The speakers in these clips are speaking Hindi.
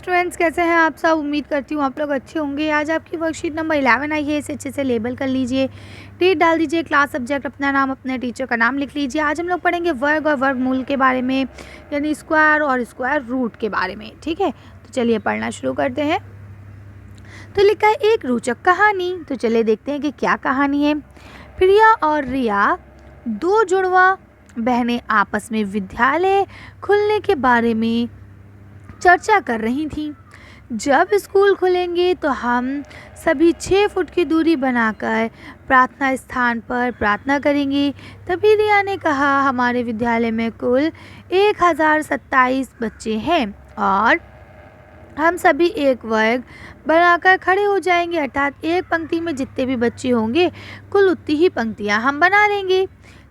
स्टूडेंट्स, कैसे हैं आप सब। उम्मीद करती हूँ आप लोग अच्छे होंगे। आज आपकी वर्कशीट नंबर 11 आई है, इसे अच्छे से लेबल कर लीजिए, डेट डाल दीजिए, क्लास सब्जेक्ट, अपना नाम, अपने टीचर का नाम लिख लीजिए। आज हम लोग पढ़ेंगे वर्ग और वर्गमूल के बारे में, यानी स्क्वायर और स्क्वायर रूट के बारे में। ठीक है, तो चलिए पढ़ना शुरू करते हैं। तो लिखा है एक रोचक कहानी। तो चलिए देखते हैं कि क्या कहानी है। प्रिया और रिया, दो जुड़वा बहनें, आपस में विद्यालय खुलने के बारे में चर्चा कर रही थीं। जब स्कूल खुलेंगे तो हम सभी 6 फुट की दूरी बनाकर प्रार्थना स्थान पर प्रार्थना करेंगे। तभी रिया ने कहा, हमारे विद्यालय में कुल 1027 बच्चे हैं और हम सभी एक वर्ग बनाकर खड़े हो जाएंगे, अर्थात एक पंक्ति में जितने भी बच्चे होंगे कुल उतनी ही पंक्तियां हम बना लेंगे।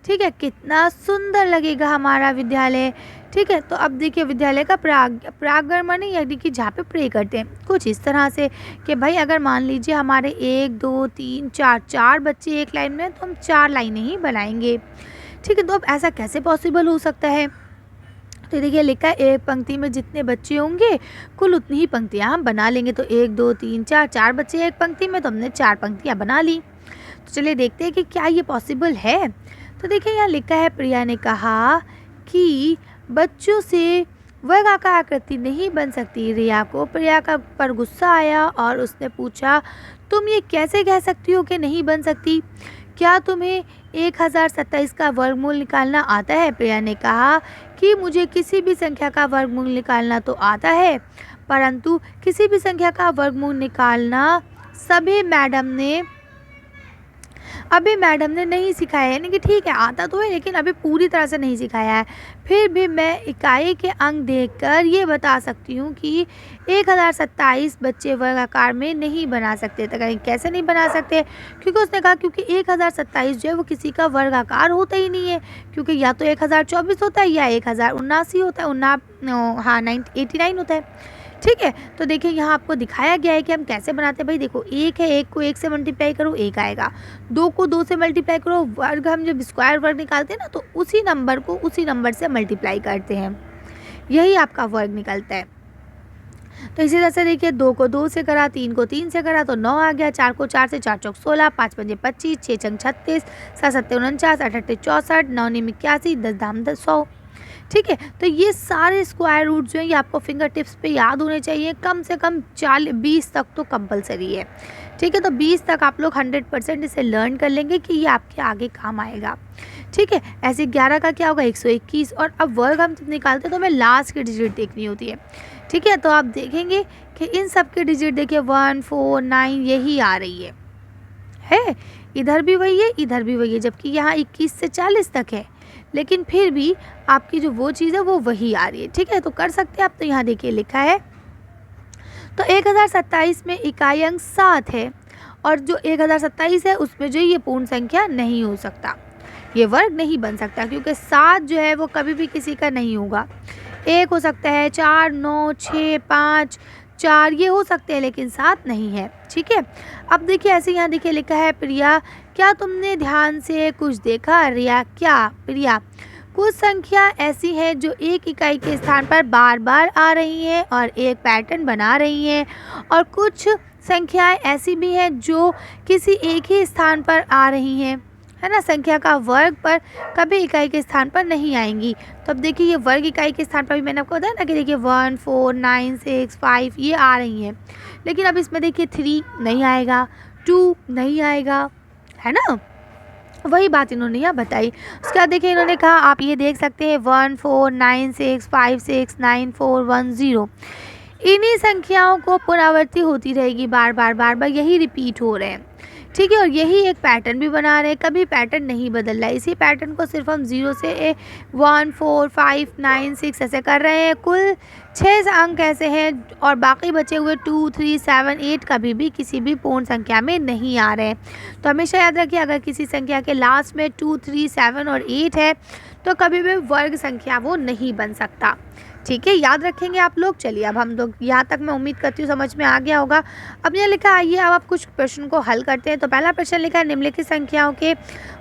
ठीक है, कितना सुंदर लगेगा हमारा विद्यालय। ठीक है, तो अब देखिए विद्यालय का प्रागमन यानी कि जहाँ पे प्रे करते हैं, कुछ इस तरह से कि भाई अगर मान लीजिए हमारे 1 2 3 4 बच्चे एक लाइन में, तो हम 4 लाइनें ही बनाएंगे। ठीक है, तो अब ऐसा कैसे पॉसिबल हो सकता है। तो देखिए लिखा है एक पंक्ति में जितने बच्चे होंगे कुल उतनी ही पंक्तियाँ हम बना लेंगे। तो 1 2 3 4 बच्चे एक पंक्ति में, तो हमने 4 पंक्तियाँ बना ली। तो चलिए देखते हैं कि क्या ये पॉसिबल है। तो देखिए यहाँ लिखा है, प्रिया ने कहा कि बच्चों से वर्गाकार आकृति नहीं बन सकती। रिया को प्रिया का पर गुस्सा आया और उसने पूछा, तुम ये कैसे कह सकती हो कि नहीं बन सकती? क्या तुम्हें 1027 का वर्गमूल निकालना आता है? प्रिया ने कहा कि मुझे किसी भी संख्या का वर्गमूल निकालना तो आता है, परंतु किसी भी संख्या का वर्गमूल निकालना अभी मैडम ने नहीं सिखाया है। यानी कि ठीक है आता तो है, लेकिन अभी पूरी तरह से नहीं सिखाया है। फिर भी मैं इकाई के अंक देखकर ये बता सकती हूँ कि 1027 बच्चे वर्गाकार में नहीं बना सकते। तो कैसे नहीं बना सकते? क्योंकि उसने कहा क्योंकि 1027 जो है वो किसी का वर्गाकार होता ही नहीं है, क्योंकि या तो 1024 होता है या 1079 होता है, 89 होता है। ठीक है, तो देखिए यहाँ आपको दिखाया गया है कि हम कैसे बनाते हैं। भाई देखो, एक है, एक को 1 से मल्टीप्लाई करो 1 आएगा, 2 को 2 से मल्टीप्लाई करो, वर्ग हम जब स्क्वायर वर्ग निकालते हैं ना, तो उसी नंबर को उसी नंबर से मल्टीप्लाई करते हैं, यही आपका वर्ग निकलता है। तो इसी तरह से देखिए 2 को 2 से करा, 3 को 3 से करा तो 9 आ गया, 4 को 4 से 4 चौक 16, 5 पंजे 25, 6 छंग 36, 7 सत्ते 49, 8 अट्ठे 64, 9 निम 81, 10 दाम 100। ठीक है, तो ये सारे स्क्वायर रूट जो है ये आपको फिंगर टिप्स पे याद होने चाहिए। कम से कम 20 तक तो कंपलसरी है। ठीक है, तो 20 तक आप लोग 100% इसे लर्न कर लेंगे कि ये आपके आगे काम आएगा। ठीक है, ऐसे 11 का क्या होगा 121। और अब वर्ग हम जब निकालते हैं तो हमें लास्ट की डिजिट देखनी होती है। ठीक है, तो आप देखेंगे कि इन सब की डिजिट देखिए 1 4 9 यही आ रही है। इधर भी वही है, इधर भी वही है, जबकि यहाँ 21 से 40 तक है, लेकिन फिर भी आपकी जो वो चीज़ है वो वही आ रही है। ठीक है, तो कर सकते हैं आप। तो यहाँ देखिए लिखा है, तो 1027 में इकाई अंक 7 है और जो 1027 है उसमें जो ये पूर्ण संख्या नहीं हो सकता, ये वर्ग नहीं बन सकता, क्योंकि 7 जो है वो कभी भी किसी का नहीं होगा। 1 हो सकता है, 4 9 6 5 4 ये हो सकते हैं, लेकिन 7 नहीं है। ठीक है, अब देखिए ऐसे यहाँ देखिए लिखा है, प्रिया क्या तुमने ध्यान से कुछ देखा? रिया क्या? प्रिया कुछ संख्या ऐसी है जो एक इकाई के स्थान पर बार बार आ रही हैं और एक पैटर्न बना रही हैं, और कुछ संख्याएं ऐसी भी हैं जो किसी एक ही स्थान पर आ रही हैं, है ना, संख्या का वर्ग पर कभी इकाई के स्थान पर नहीं आएंगी। तो अब देखिए ये वर्ग इकाई के स्थान पर भी मैंने आपको बताया ना कि देखिए 1 4 9 6 5 ये आ रही हैं, लेकिन अब इसमें देखिए 3 नहीं आएगा, 2 नहीं आएगा, है ना, वही बात इन्होंने यहाँ बताई। उसके बाद देखिए इन्होंने कहा, आप ये देख सकते हैं 1 4 9 6 5 6 9 4 1 0, इन्हीं संख्याओं को पुनरावृत्ति होती रहेगी, बार बार यही रिपीट हो रहे हैं। ठीक है, और यही एक पैटर्न भी बना रहे हैं, कभी पैटर्न नहीं बदल रहा है। इसी पैटर्न को सिर्फ हम 0 से 1 4 5 9 6 ऐसे कर रहे हैं। कुल 6 अंक ऐसे हैं और बाकी बचे हुए 2 3 7 8 कभी भी किसी भी पूर्ण संख्या में नहीं आ रहे हैं। तो हमेशा याद रखिए, अगर किसी संख्या के लास्ट में 2 3 7 और 8 है तो कभी भी वर्ग संख्या वो नहीं बन सकता। ठीक है, याद रखेंगे आप लोग। चलिए अब हम लोग यहाँ तक मैं उम्मीद करती हूँ समझ में आ गया होगा। अब यहाँ लिखा, आइए अब आप कुछ प्रश्न को हल करते हैं। तो पहला प्रश्न लिखा है, निम्नलिखित संख्याओं के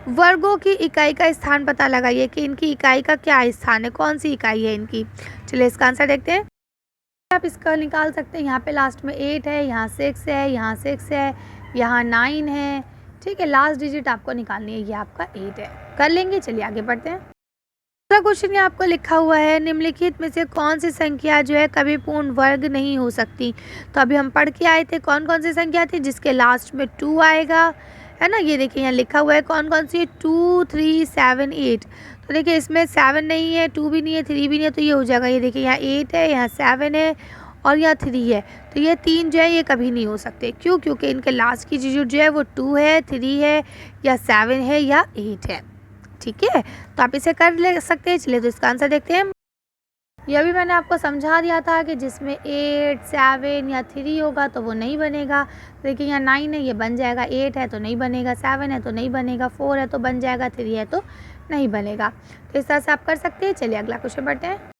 वर्गों की इकाई का स्थान पता लगाइए कि इनकी इकाई का क्या स्थान है, कौन सी इकाई है इनकी। चलिए इसका आंसर देखते हैं। आप इसका निकाल सकते हैं। यहाँ पे लास्ट में 8 है, यहाँ 6 है, यहाँ 6 है, यहाँ 9 है। ठीक है, लास्ट डिजिट आपको निकालनी है, ये आपका 8 है। कर लेंगे, चलिए आगे बढ़ते हैं। दूसरा क्वेश्चन ये आपको लिखा हुआ है, निम्नलिखित में से कौन सी संख्या जो है कभी पूर्ण वर्ग नहीं हो सकती। तो अभी हम पढ़ के आए थे कौन कौन सी संख्या थी जिसके लास्ट में 2 आएगा, है ना। ये देखिए यहाँ लिखा हुआ है कौन कौन सी है, 2, 3, 7, 8। तो देखिए इसमें 7 नहीं है, 2 भी नहीं है, 3 भी नहीं है, तो ये हो जाएगा। ये देखिए यहाँ 8 है, यहाँ 7 है और यहाँ 3 है। तो ये 3 जो है ये कभी नहीं हो सकते। क्यों? क्योंकि इनके लास्ट की डिजिट जो है वो 2 है, 3 है, या 7 है, या 8 है। ठीक है, तो आप इसे कर ले सकते हैं। चलिए तो इसका आंसर देखते हैं। यह भी मैंने आपको समझा दिया था कि जिसमें 8, 7 या 3 होगा तो वो नहीं बनेगा। देखिए यहाँ 9 है, ये बन जाएगा। 8 है तो नहीं बनेगा, 7 है तो नहीं बनेगा, 4 है तो बन जाएगा, 3 है तो नहीं बनेगा। तो इस तरह से आप कर सकते हैं। चलिए अगला क्वेश्चन बढ़ते हैं।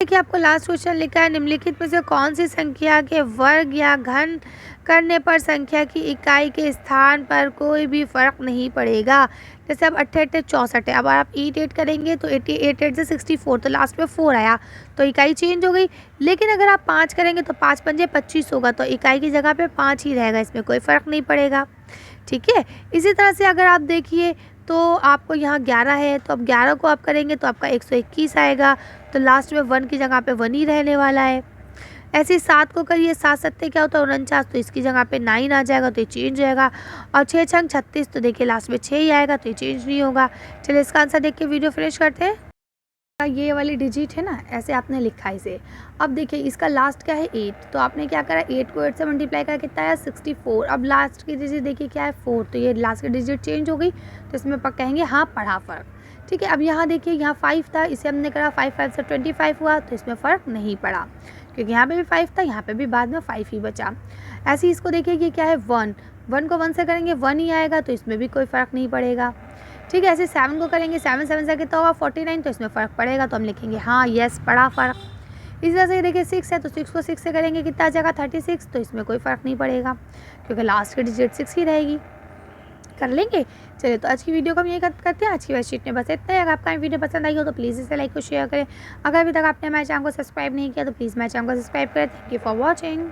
देखिए आपको लास्ट क्वेश्चन लिखा है, निम्नलिखित में से कौन सी संख्या के वर्ग या घन करने पर संख्या की इकाई के स्थान पर कोई भी फर्क नहीं पड़ेगा। जैसे अब 8 8 64 है, अब आप 8 8 करेंगे तो 8 8 से 64, तो लास्ट में 4 आया तो इकाई चेंज हो गई। लेकिन अगर आप 5 करेंगे तो 5 पंजे 25 होगा, तो इकाई की जगह पे 5 ही रहेगा, इसमें कोई फ़र्क नहीं पड़ेगा। ठीक है, इसी तरह से अगर आप देखिए तो आपको यहाँ 11 है, तो अब 11 को आप करेंगे तो आपका 121 आएगा, तो लास्ट में 1 की जगह पे 1 ही रहने वाला है। ऐसे ही 7 को करिए, 7 7 क्या होता है 49, तो इसकी जगह पे 9 आ जाएगा, तो ये चेंज होएगा। और 6 छंग 36, तो देखिए लास्ट में 6 ही आएगा, तो ये चेंज नहीं होगा। चलिए इसका आंसर देख के वीडियो फिनिश करते हैं। ये वाली डिजिट है ना, ऐसे आपने लिखा है इसे। अब देखिए इसका लास्ट क्या है 8, तो आपने क्या करा 8 को 8 से मल्टीप्लाई करा, कितना है 64। अब लास्ट की डिजिट देखिए क्या है 4, तो ये लास्ट की डिजिट चेंज हो गई, तो इसमें कहेंगे हाँ पढ़ा फ़र्क। ठीक है, अब यहाँ देखिए यहाँ 5 था, इसे हमने करा 5 5 से 25 हुआ, तो इसमें फ़र्क नहीं पड़ा क्योंकि यहाँ पे भी 5 था, यहाँ पे भी बाद में 5 ही बचा। ऐसे ही इसको देखिए ये क्या है 1, 1 को 1 से करेंगे 1 ही आएगा, तो इसमें भी कोई फ़र्क नहीं पड़ेगा। ठीक है, ऐसे 7 को करेंगे 7 7 से कितना होगा 49, तो इसमें फ़र्क पड़ेगा, तो हम लिखेंगे हाँ यस पड़ा फ़र्क। इसी तरह से देखिए 6 है, तो 6 को 6 से करेंगे कितना आ जाएगा 36, तो इसमें कोई फ़र्क नहीं पड़ेगा क्योंकि लास्ट की डिजिट 6 ही रहेगी। कर लेंगे। चलिए तो आज की वीडियो को हम यही करते हैं। आज की वर्कशीट में बस इतना ही। अगर आपका वीडियो पसंद आई हो तो प्लीज़ इसे लाइक और शेयर करें। अगर अभी तक आपने हमारे चैनल को सब्सक्राइब नहीं किया तो प्लीज़ मेरे चैनल को सब्सक्राइब करें। Thank you for watching.